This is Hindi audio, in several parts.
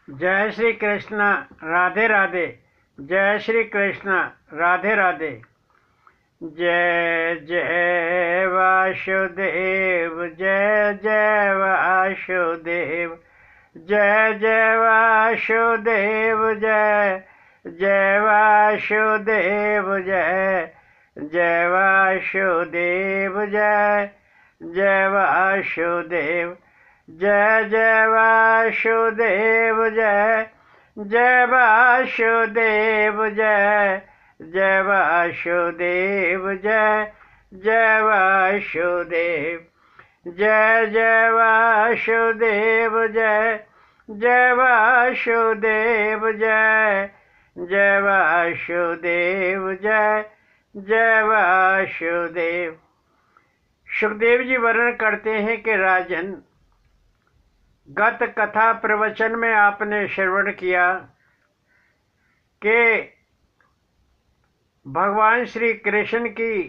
जय श्री कृष्ण। राधे राधे। जय श्री कृष्ण। राधे राधे। जय जय वासुदेव, जय जय वासुदेव, जय जय वासुदेव, जय जय वासुदेव, जय जय वासुदेव, जय जय वासुदेव, जय जय वासुदेव, जय जय वासुदेव, जय जय वासुदेव, जय जय वासुदेव, जय जय वासुदेव, जय जय वासुदेव, जय जय वासुदेव, जय जय वासुदेव। सुखदेव जी वर्णन करते हैं कि राजन, गत कथा प्रवचन में आपने श्रवण किया कि भगवान श्री कृष्ण की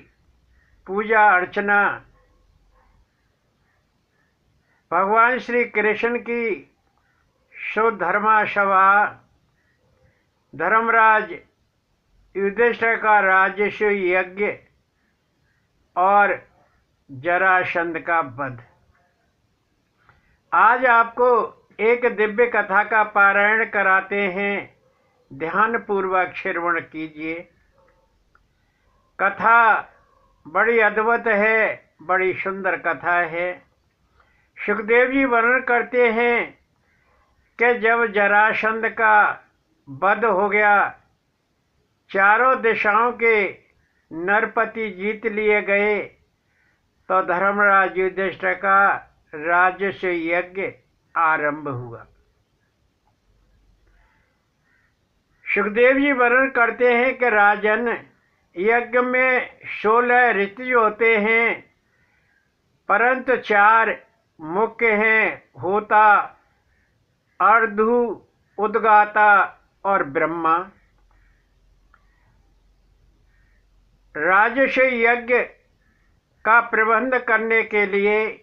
पूजा अर्चना, भगवान श्री कृष्ण की सुधर्मा सभा, धर्मराज युधिष्ठिर का राजस्व यज्ञ और जरासंध का वध। आज आपको एक दिव्य कथा का पारायण कराते हैं। ध्यान पूर्वक श्रवण कीजिए। कथा बड़ी अद्भुत है, बड़ी सुंदर कथा है। सुखदेव जी वर्णन करते हैं कि जब जरासंध का वध हो गया, चारों दिशाओं के नरपति जीत लिए गए, तो धर्मराज युधिष्ठिर का राजस्व यज्ञ आरंभ हुआ। सुखदेव जी वर्णन करते हैं कि राजन, यज्ञ में 16 ऋतु होते हैं, परंतु 4 मुख्य हैं: होता, अर्धु, उद्गाता और ब्रह्मा। राजस्व यज्ञ का प्रबंध करने के लिए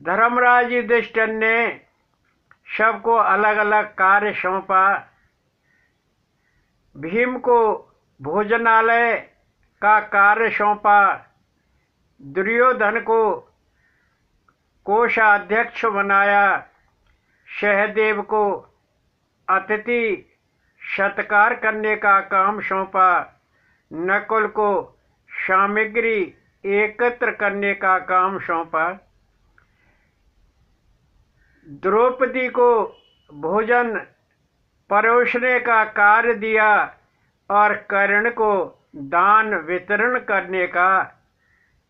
धर्मराज युधिष्ठिर ने सबको अलग अलग कार्य सौंपा। भीम को भोजनालय का कार्य सौंपा, दुर्योधन को कोषाध्यक्ष बनाया, सहदेव को अतिथि सत्कार करने का काम सौंपा, नकुल को सामग्री एकत्र करने का काम सौंपा, द्रौपदी को भोजन परोसने का कार्य दिया और कर्ण को दान वितरण करने का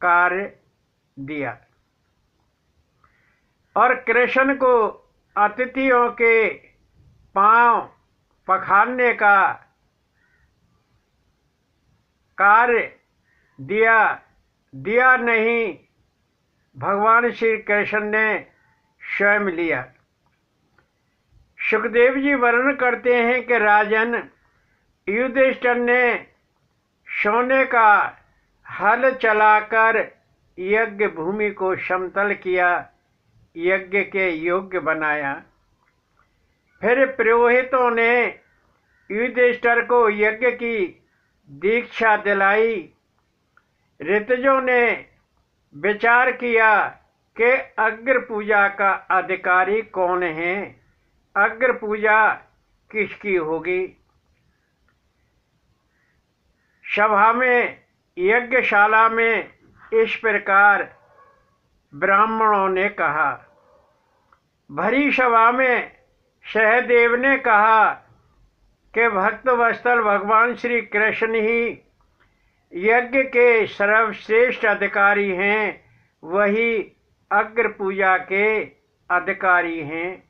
कार्य दिया, और कृष्ण को अतिथियों के पांव पखारने का कार्य दिया नहीं, भगवान श्री कृष्ण ने स्वयं लिया। सुखदेव जी वर्णन करते हैं कि राजन, युधिष्ठिर ने सोने का हल चलाकर यज्ञ भूमि को समतल किया, यज्ञ के योग्य बनाया। फिर पुरोहितों ने युधिष्ठिर को यज्ञ की दीक्षा दिलाई। ऋतुजों ने विचार किया कि अग्र पूजा का अधिकारी कौन है, अग्र पूजा किसकी होगी। सभा में, यज्ञशाला में इस प्रकार ब्राह्मणों ने कहा। भरी सभा में सहदेव ने कहा कि भक्त वत्सल भगवान श्री कृष्ण ही यज्ञ के सर्वश्रेष्ठ अधिकारी हैं, वही अग्र पूजा के अधिकारी हैं।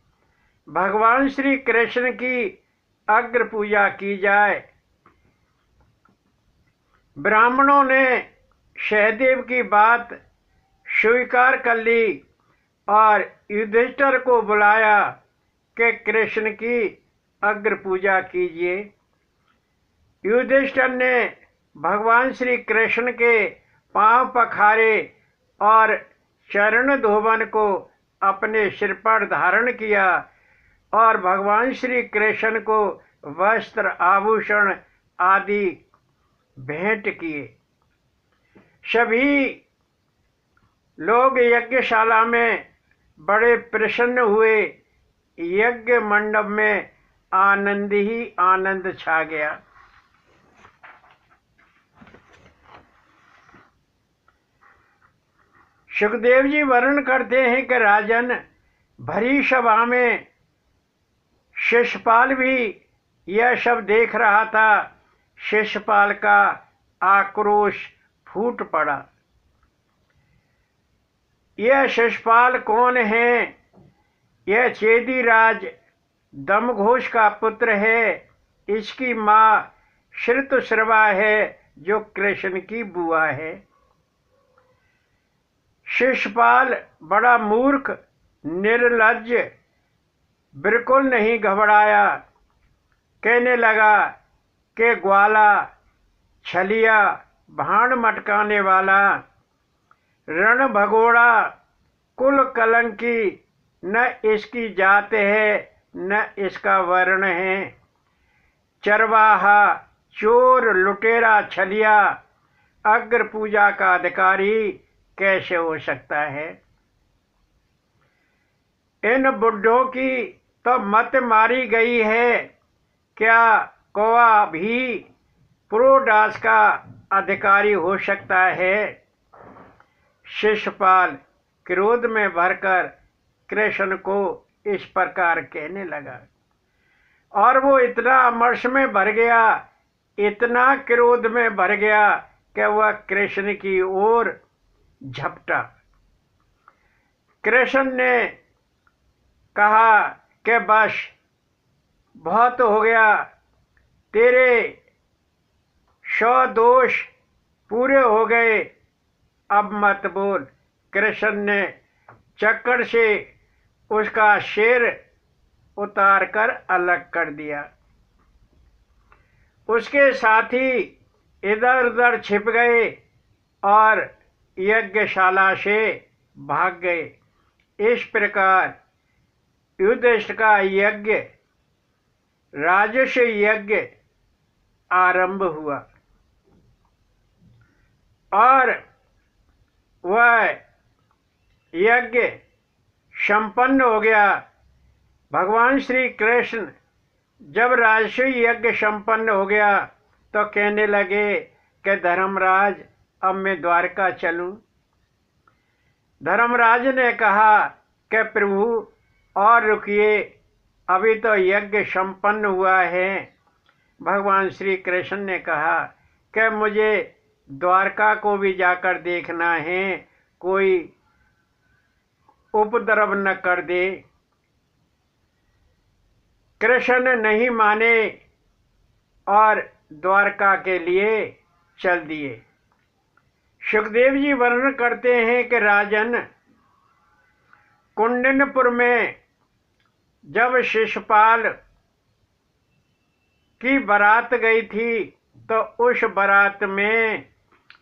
भगवान श्री कृष्ण की अग्र पूजा की जाए। ब्राह्मणों ने सहदेव की बात स्वीकार कर ली और युधिष्ठिर को बुलाया कि कृष्ण की अग्र पूजा कीजिए। युधिष्ठिर ने भगवान श्री कृष्ण के पांव पखारे और चरण धोवन को अपने सिर पर धारण किया और भगवान श्री कृष्ण को वस्त्र आभूषण आदि भेंट किए। सभी लोग यज्ञशाला में बड़े प्रसन्न हुए। यज्ञ मंडप में आनंद ही आनंद छा गया। सुखदेव जी वर्णन करते हैं कि राजन, भरी सभा में शिशुपाल भी यह सब देख रहा था। शिशुपाल का आक्रोश फूट पड़ा। यह शिशुपाल कौन है? यह चेदीराज दमघोष का पुत्र है। इसकी माँ श्रुतश्रवा है, जो कृष्ण की बुआ है। शिशुपाल बड़ा मूर्ख, निर्लज्ज, बिल्कुल नहीं घबराया। कहने लगा कि ग्वाला, छलिया, भांड मटकाने वाला, रण भगोड़ा, कुल कलंकी, न इसकी जात है न इसका वर्ण है। चरवाहा, चोर, लुटेरा, छलिया, अग्र पूजा का अधिकारी कैसे हो सकता है? इन बुड्ढों की तो मत मारी गई है। क्या कौवा भी पुरोडास का अधिकारी हो सकता है? शिशुपाल क्रोध में भरकर कृष्ण को इस प्रकार कहने लगा, और वो इतना अमर्ष में भर गया, इतना क्रोध में भर गया कि वह कृष्ण की ओर झपटा। कृष्ण ने कहा कि बस बहुत हो गया, तेरे 100 दोष पूरे हो गए, अब मत बोल। कृष्ण ने चक्कर से उसका सिर उतार कर अलग कर दिया। उसके साथी इधर उधर छिप गए और यज्ञशाला से भाग गए। इस प्रकार युधिष्ठिर का यज्ञ, राजस्व यज्ञ आरंभ हुआ और वह यज्ञ संपन्न हो गया। भगवान श्री कृष्ण जब राजस्व यज्ञ संपन्न हो गया तो कहने लगे कि धर्मराज, अब मैं द्वारका चलूं। धर्मराज ने कहा कि प्रभु और रुकिए, अभी तो यज्ञ संपन्न हुआ है। भगवान श्री कृष्ण ने कहा कि मुझे द्वारका को भी जाकर देखना है, कोई उपद्रव न कर दे। कृष्ण नहीं माने और द्वारका के लिए चल दिए। सुखदेव जी वर्णन करते हैं कि राजन, कुंडनपुर में जब शिशुपाल की बारात गई थी तो उस बारात में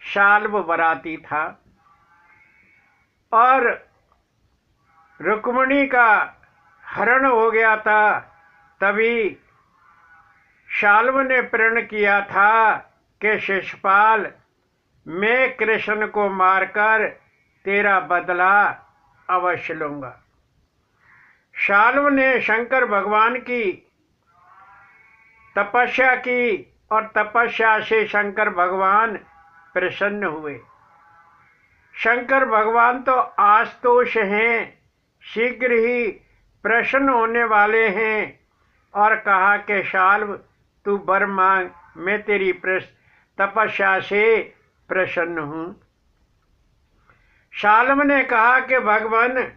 शाल्व बाराती था और रुक्मिणी का हरण हो गया था। तभी शाल्व ने प्रण किया था कि शिशुपाल, मैं कृष्ण को मारकर तेरा बदला अवश्य लूंगा। शाल्व ने शंकर भगवान की तपस्या की और तपस्या से शंकर भगवान प्रसन्न हुए। शंकर भगवान तो आशुतोष हैं, शीघ्र ही प्रसन्न होने वाले हैं, और कहा कि शाल्व तू वर मांग, मैं तेरी तपस्या से प्रसन्न हूँ। शाल्व ने कहा कि भगवान,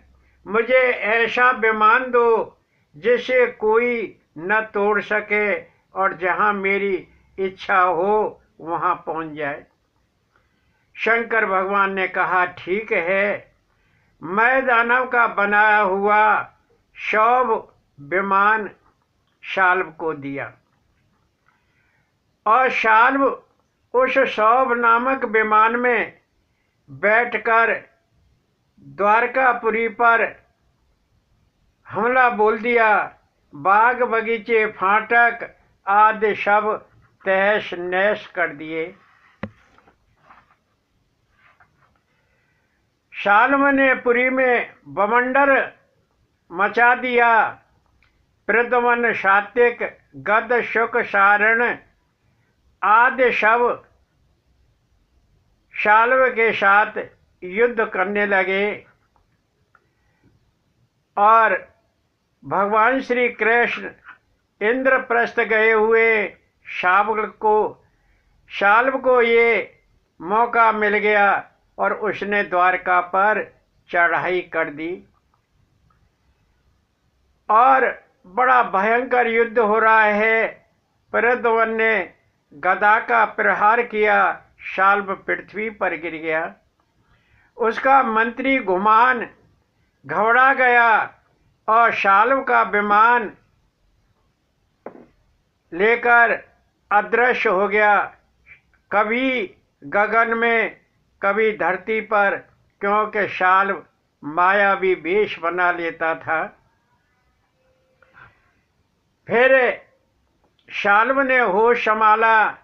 मुझे ऐसा विमान दो जिसे कोई न तोड़ सके और जहाँ मेरी इच्छा हो वहाँ पहुँच जाए। शंकर भगवान ने कहा ठीक है, मैं दानव का बनाया हुआ शौभ विमान शाल्व को दिया और शाल्व उस शौभ नामक विमान में बैठकर द्वारकापुरी पर हमला बोल दिया। बाग बगीचे फाटक आदि सब तहस नहस कर दिए। शाल्व ने पुरी में बवंडर मचा दिया। प्रद्युम्न सात्विक गद शुक सारण आदि सब शाल्व के साथ युद्ध करने लगे और भगवान श्री कृष्ण इंद्रप्रस्थ गए हुए शाल्व को ये मौका मिल गया और उसने द्वारका पर चढ़ाई कर दी और बड़ा भयंकर युद्ध हो रहा है। प्रद्युम्न ने गदा का प्रहार किया, शाल्व पृथ्वी पर गिर गया। उसका मंत्री गुमान घबरा गया और शाल्व का विमान लेकर अदृश्य हो गया, कभी गगन में कभी धरती पर, क्योंकि शाल्व मायावी वेश बना लेता था। फिर शाल्व ने होश संभाला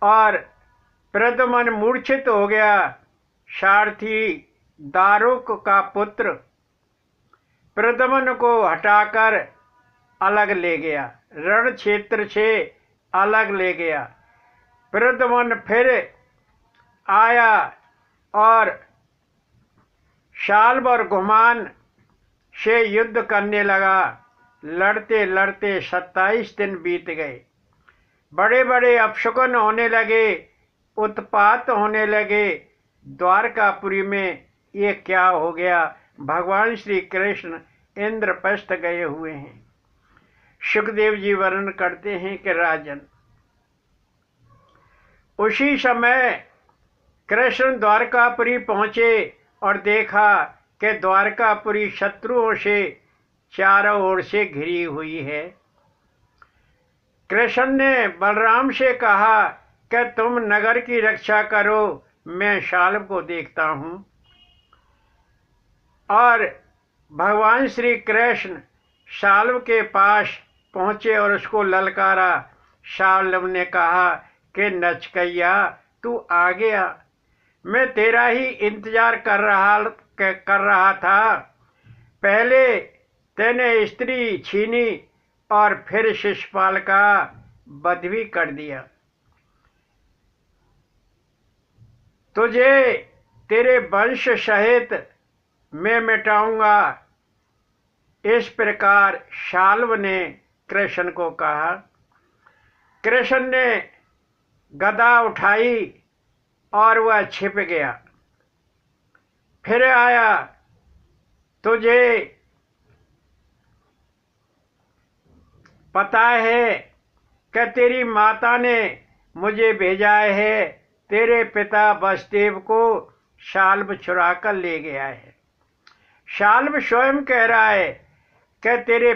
और प्रद्युम्न मूर्छित हो गया। सारथी दारुक का पुत्र प्रद्युम्न को हटाकर अलग ले गया, रण क्षेत्र से अलग ले गया। प्रद्युम्न फिर आया और शाल्व और गुमान से युद्ध करने लगा। लड़ते लड़ते 27 दिन बीत गए। बड़े बड़े अपशकुन होने लगे, उत्पात होने लगे। द्वारकापुरी में ये क्या हो गया? भगवान श्री कृष्ण इंद्रप्रस्थ गए हुए हैं। सुखदेव जी वर्णन करते हैं कि राजन, उसी समय कृष्ण द्वारकापुरी पहुंचे और देखा कि द्वारकापुरी शत्रुओं से चारों ओर से घिरी हुई है। कृष्ण ने बलराम से कहा कि तुम नगर की रक्षा करो, मैं शाल्व को देखता हूँ। और भगवान श्री कृष्ण शाल्व के पास पहुँचे और उसको ललकारा। शाल्व ने कहा कि नचकैया, तू आ गया, मैं तेरा ही इंतजार कर रहा था। पहले तेने स्त्री छीनी और फिर शिशुपाल का वध भी कर दिया। तुझे तेरे वंश सहित मैं मिटाऊंगा। इस प्रकार शाल्व ने कृष्ण को कहा। कृष्ण ने गदा उठाई और वह छिप गया। फिर आया, तुझे पता है कि तेरी माता ने मुझे भेजा है, तेरे पिता वसुदेव को शाल्व चुरा कर ले गया है। शाल्व स्वयं कह रहा है कि तेरे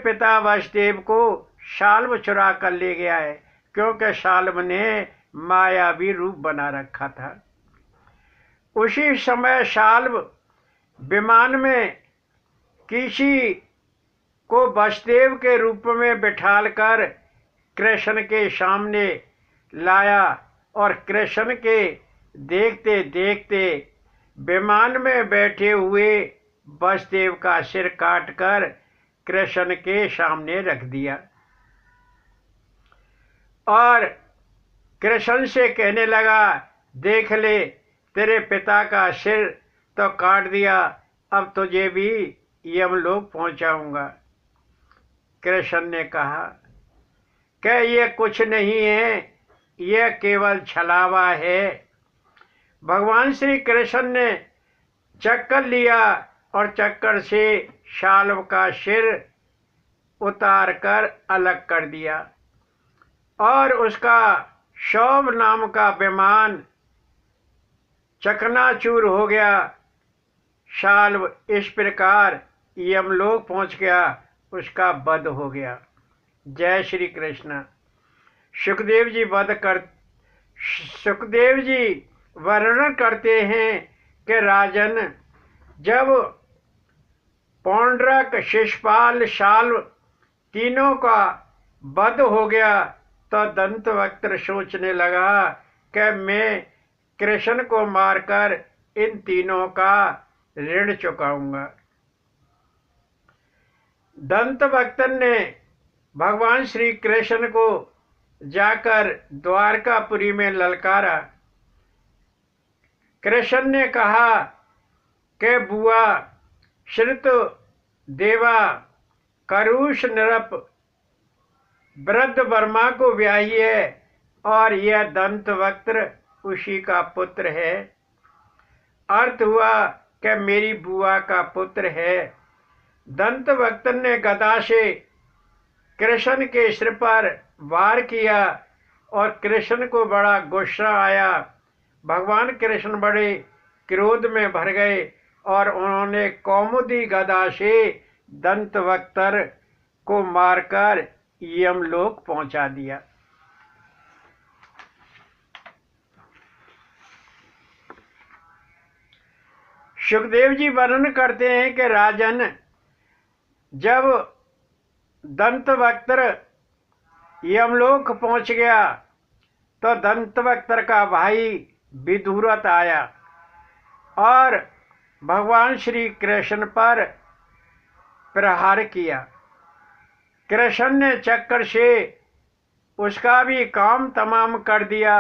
पिता वसुदेव को शाल्व चुरा कर ले गया है, क्योंकि शाल्व ने मायावी रूप बना रखा था। उसी समय शाल्व विमान में किसी को वसुदेव के रूप में बिठालकर कृष्ण के सामने लाया और कृष्ण के देखते देखते विमान में बैठे हुए वसुदेव का सिर काटकर कृष्ण के सामने रख दिया और कृष्ण से कहने लगा, देख ले, तेरे पिता का सिर तो काट दिया, अब तुझे भी यमलोक पहुंचाऊंगा। कृष्ण ने कहा कि ये कुछ नहीं है, यह केवल छलावा है। भगवान श्री कृष्ण ने चक्कर लिया और चक्कर से शाल्व का सिर उतार कर अलग कर दिया और उसका शौभ नाम का विमान चकनाचूर हो गया। शाल्व इस प्रकार यमलोक पहुंच गया, उसका वध हो गया। जय श्री कृष्ण। सुखदेव जी वर्णन करते हैं कि राजन, जब पौंड्रक, शिशुपाल, शाल्व तीनों का वध हो गया तो दंतवक्त्र सोचने लगा कि मैं कृष्ण को मारकर इन तीनों का ऋण चुकाऊंगा। दंतवक्त्र ने भगवान श्री कृष्ण को जाकर द्वारकापुरी में ललकारा। कृष्ण ने कहा कि बुआ, श्रुत देवा करुष नृप वृद्ध वर्मा को ब्याही है और यह दंतवक्त्र उसी का पुत्र है। अर्थ हुआ कि मेरी बुआ का पुत्र है। दंतवक्त्र ने गदा से कृष्ण के सिर पर वार किया और कृष्ण को बड़ा गुस्सा आया। भगवान कृष्ण बड़े क्रोध में भर गए और उन्होंने कौमुदी गदा से दंतवक्त्र को मारकर यमलोक पहुंचा दिया। सुखदेव जी वर्णन करते हैं कि राजन, जब दंतवक्त्र यमलोक पहुंच गया तो दंतवक्त्र का भाई विदुरथ आया और भगवान श्री कृष्ण पर प्रहार किया। कृष्ण ने चक्कर से उसका भी काम तमाम कर दिया,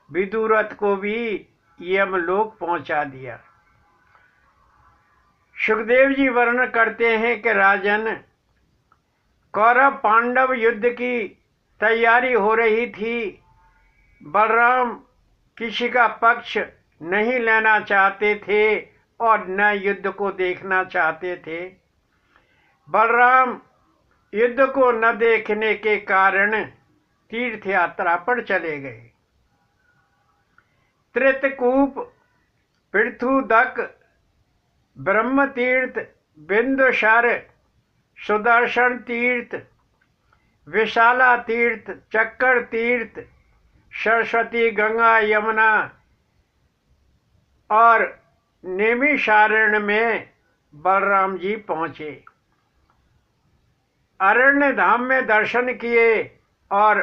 विदुरथ को भी यमलोक पहुंचा दिया। सुखदेव जी वर्णन करते हैं कि राजन, कौरव पांडव युद्ध की तैयारी हो रही थी। बलराम किसी का पक्ष नहीं लेना चाहते थे और न युद्ध को देखना चाहते थे। बलराम युद्ध को न देखने के कारण तीर्थ यात्रा पर चले गए। त्रितकूप, पृथुदक, ब्रह्म तीर्थ, बिंदुसर, सुदर्शन तीर्थ, विशाला तीर्थ, चक्कर तीर्थ, सरस्वती, गंगा, यमुना और नैमिषारण्य में बलराम जी पहुंचे। अरण्य धाम में दर्शन किए और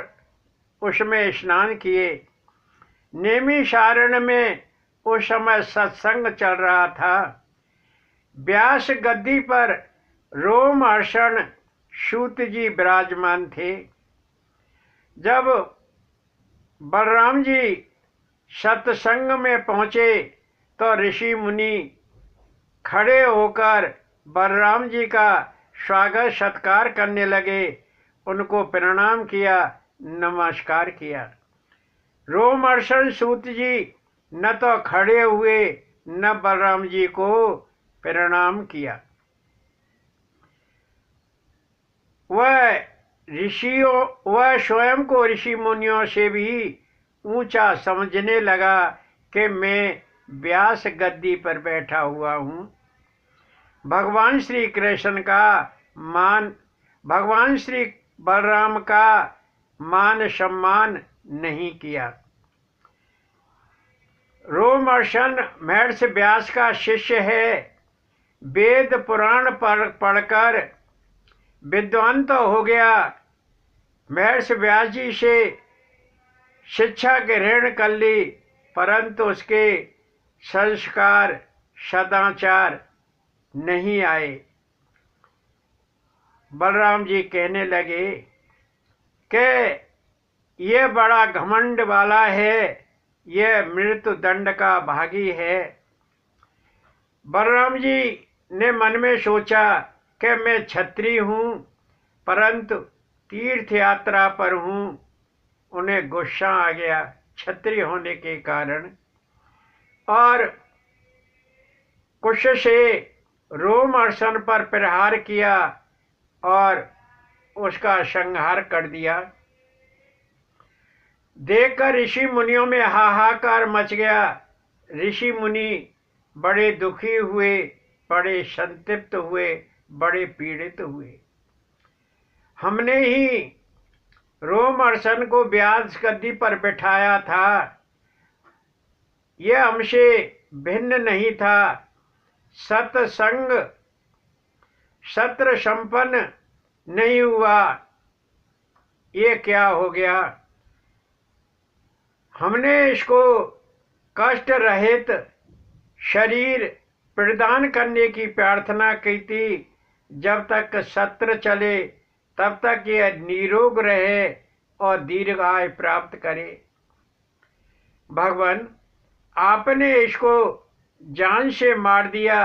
उसमें स्नान किए। नैमिषारण्य में उस समय सत्संग चल रहा था। व्यास गद्दी पर रोमहर्षण सूत जी विराजमान थे। जब बलराम जी सत्संग में पहुंचे तो ऋषि मुनि खड़े होकर बलराम जी का स्वागत सत्कार करने लगे। उनको प्रणाम किया, नमस्कार किया। रोमहर्षण सूत जी न तो खड़े हुए न बलराम जी को प्रणाम किया। वह स्वयं को ऋषि मुनियों से भी ऊंचा समझने लगा कि मैं व्यास गद्दी पर बैठा हुआ हूँ। भगवान श्री कृष्ण का मान, भगवान श्री बलराम का मान सम्मान नहीं किया। रोमहर्षण महर्षि व्यास का शिष्य है। वेद पुराण पढ़कर विद्वान तो हो गया। महर्षि व्यास जी से शिक्षा ग्रहण कर ली, परंतु उसके संस्कार सदाचार नहीं आए। बलराम जी कहने लगे कि ये बड़ा घमंड वाला है, यह मृत्यु दंड का भागी है। बलराम जी ने मन में सोचा कि मैं क्षत्रिय हूँ, परंतु तीर्थ यात्रा पर हूँ। उन्हें गुस्सा आ गया क्षत्रिय होने के कारण और कुश से रोमहर्षण पर प्रहार किया और उसका संहार कर दिया। देखकर ऋषि मुनियों में हाहाकार मच गया। ऋषि मुनि बड़े दुखी हुए, बड़े संतप्त हुए, बड़े पीड़ित हुए। हमने ही रोमहर्षण को व्यास गद्दी पर बिठाया था, यह हमसे भिन्न नहीं था। सत्संग सत्र संपन्न नहीं हुआ, ये क्या हो गया। हमने इसको कष्ट रहित शरीर प्रदान करने की प्रार्थना की थी। जब तक सत्र चले तब तक यह निरोग रहे और दीर्घ आयु प्राप्त करे। भगवान, आपने इसको जान से मार दिया,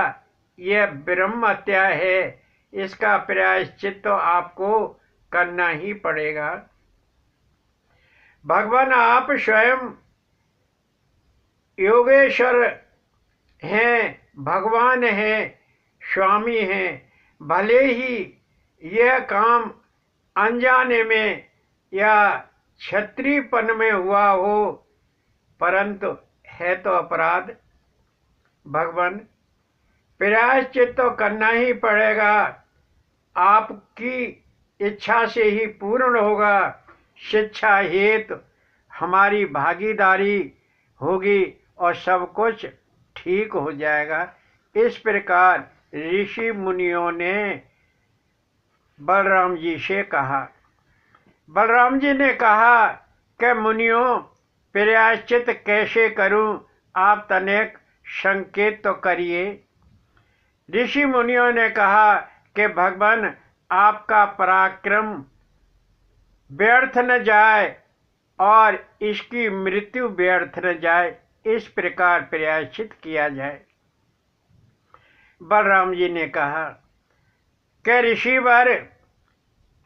यह ब्रह्म हत्या है। इसका प्रायश्चित तो आपको करना ही पड़ेगा। भगवान, आप स्वयं योगेश्वर हैं, भगवान हैं, स्वामी हैं। भले ही यह काम अनजाने में या क्षत्रियपन में हुआ हो, परंतु है तो अपराध। भगवान, प्रायश्चित तो करना ही पड़ेगा, आपकी इच्छा से ही पूर्ण होगा। शिक्षा हेतु हमारी भागीदारी होगी और सब कुछ ठीक हो जाएगा। इस प्रकार ऋषि मुनियों ने बलराम जी से कहा। बलराम जी ने कहा कि मुनियों, प्रायश्चित कैसे करूं, आप तनिक संकेत तो करिए। ऋषि मुनियों ने कहा कि भगवान, आपका पराक्रम व्यर्थ न जाए और इसकी मृत्यु व्यर्थ न जाए, इस प्रकार प्रायश्चित किया जाए। बलराम जी ने कहा कि ऋषिवर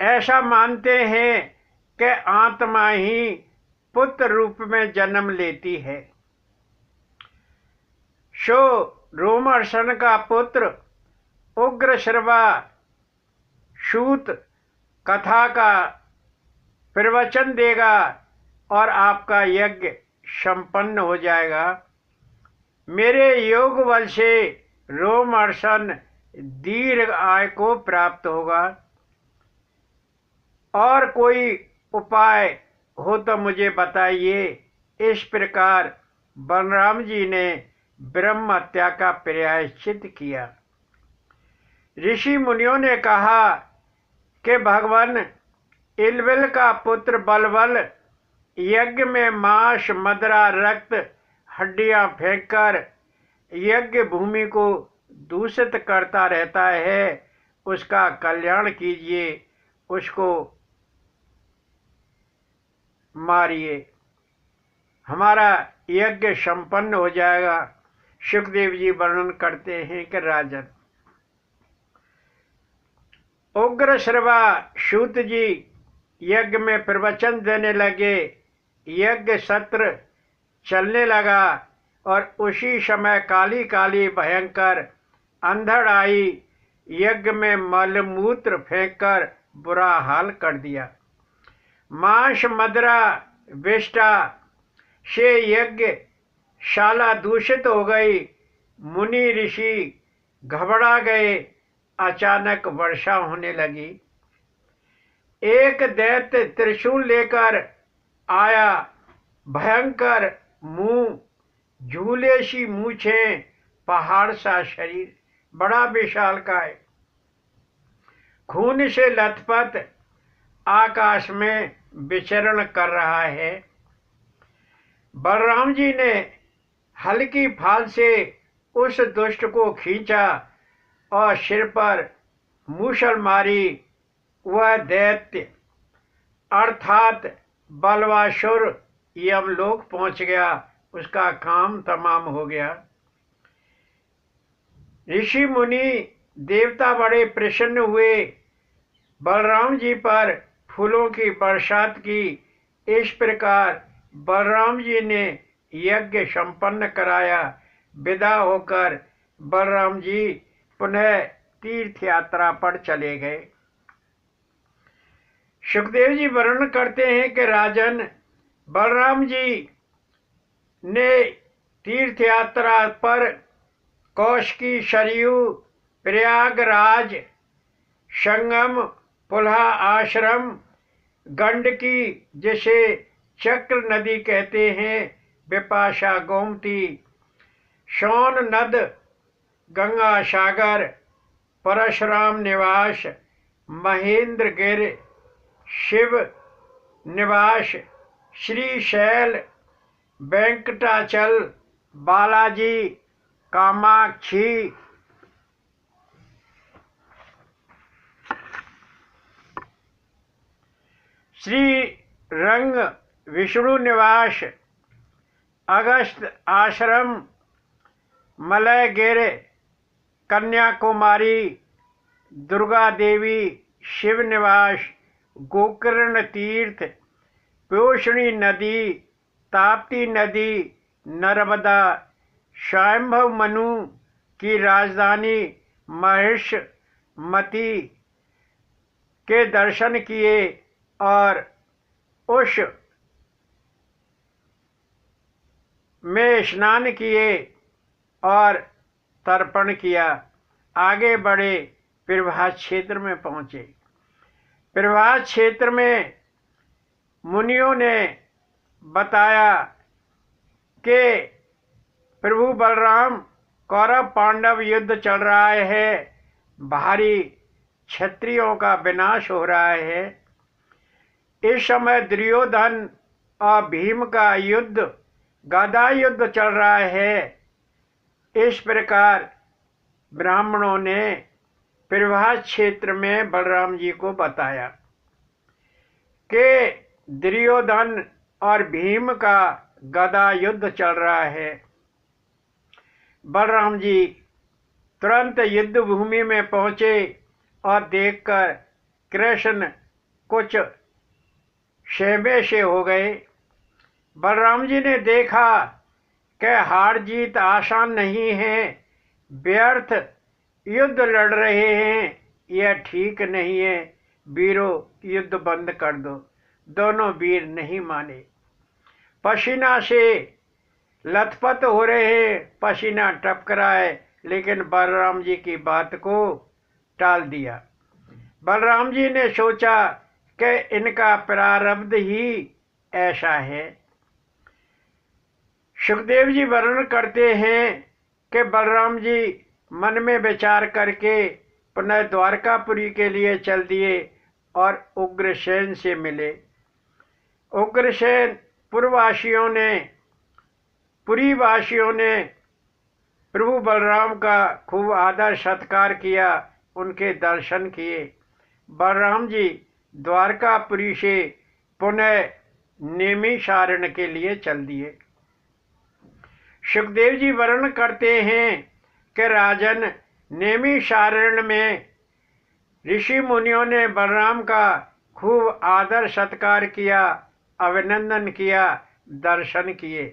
ऐसा मानते हैं कि आत्मा ही पुत्र रूप में जन्म लेती है। सो रोमहर्षण का पुत्र उग्रश्रवा सूत कथा का प्रवचन देगा और आपका यज्ञ संपन्न हो जाएगा। मेरे योग बल से रोमहर्षण दीर्घ आयु को प्राप्त होगा। और कोई उपाय हो तो मुझे बताइए। इस प्रकार बलराम जी ने ब्रह्म हत्या का प्रायश्चित किया। ऋषि मुनियों ने कहा कि भगवान, इलबिल का पुत्र बलबल यज्ञ में मांस, मदरा, रक्त, हड्डियां फेंककर यज्ञ भूमि को दूषित करता रहता है। उसका कल्याण कीजिए, उसको मारिए, हमारा यज्ञ संपन्न हो जाएगा। सुखदेव जी वर्णन करते हैं कि राजन, उग्रश्रवा सूत जी यज्ञ में प्रवचन देने लगे। यज्ञ सत्र चलने लगा और उसी समय काली काली भयंकर अंधड़ आई। यज्ञ में मलमूत्र फेंककर बुरा हाल कर दिया। मांस, मदरा, विष्ठा से यज्ञ शाला दूषित हो गई। मुनि ऋषि घबरा गए। अचानक वर्षा होने लगी। एक दैत्य त्रिशूल लेकर आया। भयंकर मुंह, झूले सी मूछें, पहाड़ सा शरीर, बड़ा विशालकाय, खून से लथपथ आकाश में विचरण कर रहा है। बलराम जी ने हल्की फाल से उस दुष्ट को खींचा और सिर पर मूसल मारी। वह दैत्य अर्थात बलवासुर यमलोक पहुंच गया। उसका काम तमाम हो गया। ऋषि मुनि देवता बड़े प्रसन्न हुए। बलराम जी पर फूलों की बरसात की। इस प्रकार बलराम जी ने यज्ञ संपन्न कराया। विदा होकर बलराम जी पुनः तीर्थ यात्रा पर चले गए। सुखदेव जी वर्णन करते हैं कि राजन, बलराम जी ने तीर्थ यात्रा पर कौशिकी, सरयू, प्रयागराज, संगम, पुल्हा आश्रम, गंडकी जिसे चक्र नदी कहते हैं, विपाशा, गोमती, सोन नद, गंगा सागर, परशुराम निवास, महेंद्र गिर, शिव निवास, श्रीशैल, वेंकटाचल, बालाजी, कामाक्षी, श्री रंग, विष्णु निवास, अगस्त आश्रम, मलयगिर, कन्याकुमारी, दुर्गा देवी, शिव निवास, गोकर्ण तीर्थ, प्योषणी नदी, ताप्ती नदी, नर्मदा, स्वयंभव मनु की राजधानी महिषमती के दर्शन किए और उस में स्नान किए और तर्पण किया। आगे बढ़े, प्रभास क्षेत्र में पहुँचे। प्रभास क्षेत्र में मुनियों ने बताया कि प्रभु बलराम, कौरव पांडव युद्ध चल रहा है, भारी क्षत्रियों का विनाश हो रहा है। इस समय दुर्योधन और भीम का युद्ध, गदा युद्ध चल रहा है। इस प्रकार ब्राह्मणों ने प्रभास क्षेत्र में बलराम जी को बताया कि दुर्योधन और भीम का गदा युद्ध चल रहा है। बलराम जी तुरंत युद्ध भूमि में पहुंचे और देखकर कृष्ण कुछ सहमे से हो गए। बलराम जी ने देखा कि हार जीत आसान नहीं है, व्यर्थ युद्ध लड़ रहे हैं, यह ठीक नहीं है, वीरों युद्ध बंद कर दो। दोनों वीर नहीं माने, पसीना से लथपथ हो रहे, पसीना टपक रहा है, लेकिन बलराम जी की बात को टाल दिया। बलराम जी ने सोचा कि इनका प्रारब्ध ही ऐसा है। सुखदेव जी वर्णन करते हैं कि बलराम जी मन में विचार करके पुनः द्वारकापुरी के लिए चल दिए और उग्रसेन से मिले। उग्रसेन पुरीवासियों ने प्रभु बलराम का खूब आदर सत्कार किया, उनके दर्शन किए। बलराम जी द्वारकापुरी से पुनः नैमिषारण्य के लिए चल दिए। सुखदेव जी वर्णन करते हैं कि राजन, नैमिषारण्य में ऋषि मुनियों ने बलराम का खूब आदर सत्कार किया, अभिनंदन किया, दर्शन किए।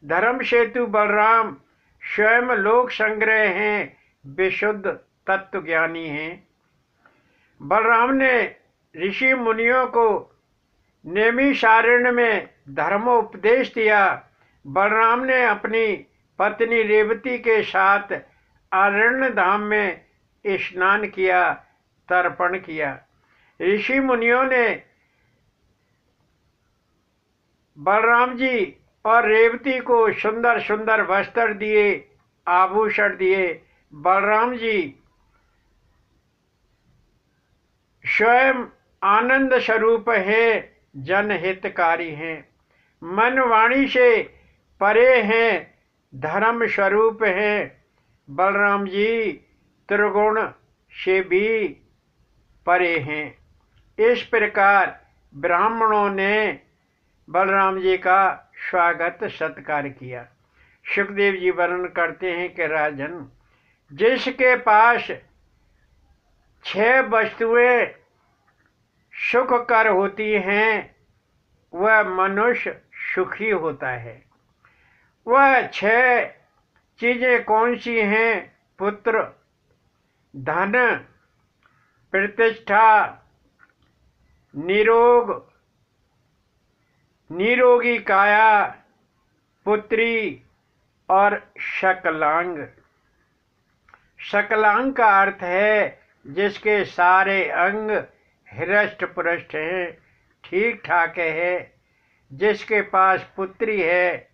धर्म सेतु बलराम स्वयं लोक संग्रह हैं, विशुद्ध तत्वज्ञानी हैं। बलराम ने ऋषि मुनियों को नैमिषारण्य में धर्मोपदेश दिया। बलराम ने अपनी पत्नी रेवती के साथ अरण्य धाम में स्नान किया, तर्पण किया। ऋषि मुनियों ने बलराम जी और रेवती को सुंदर सुंदर वस्त्र दिए, आभूषण दिए। बलराम जी स्वयं आनंद स्वरूप है, जनहितकारी हैं, मन वाणी से परे हैं, धर्म स्वरूप हैं। बलराम जी त्रिगुण से भी परे हैं। इस प्रकार ब्राह्मणों ने बलराम जी का स्वागत सत्कार किया। सुखदेव जी वर्णन करते हैं कि राजन, जिसके पास 6 वस्तुएं सुखकर होती हैं, वह मनुष्य सुखी होता है। वह 6 चीजें कौन सी हैं? पुत्र, धन, प्रतिष्ठा, निरोगी काया, पुत्री और सकलांग। सकलांग का अर्थ है जिसके सारे अंग हृष्ट पुष्ट हैं, ठीक ठाक है। जिसके पास पुत्री है,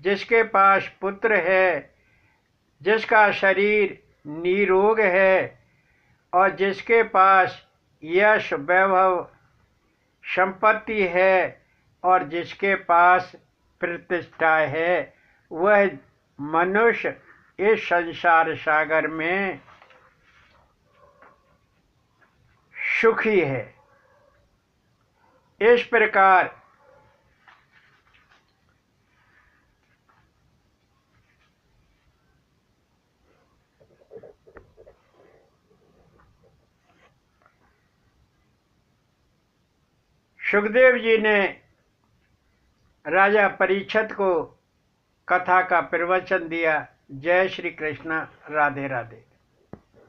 जिसके पास पुत्र है, जिसका शरीर निरोग है, और जिसके पास यश वैभव संपत्ति है और जिसके पास प्रतिष्ठा है, वह मनुष्य इस संसार सागर में सुखी है। इस प्रकार सुखदेव जी ने राजा परीक्षित को कथा का प्रवचन दिया। जय श्री कृष्ण। राधे राधे।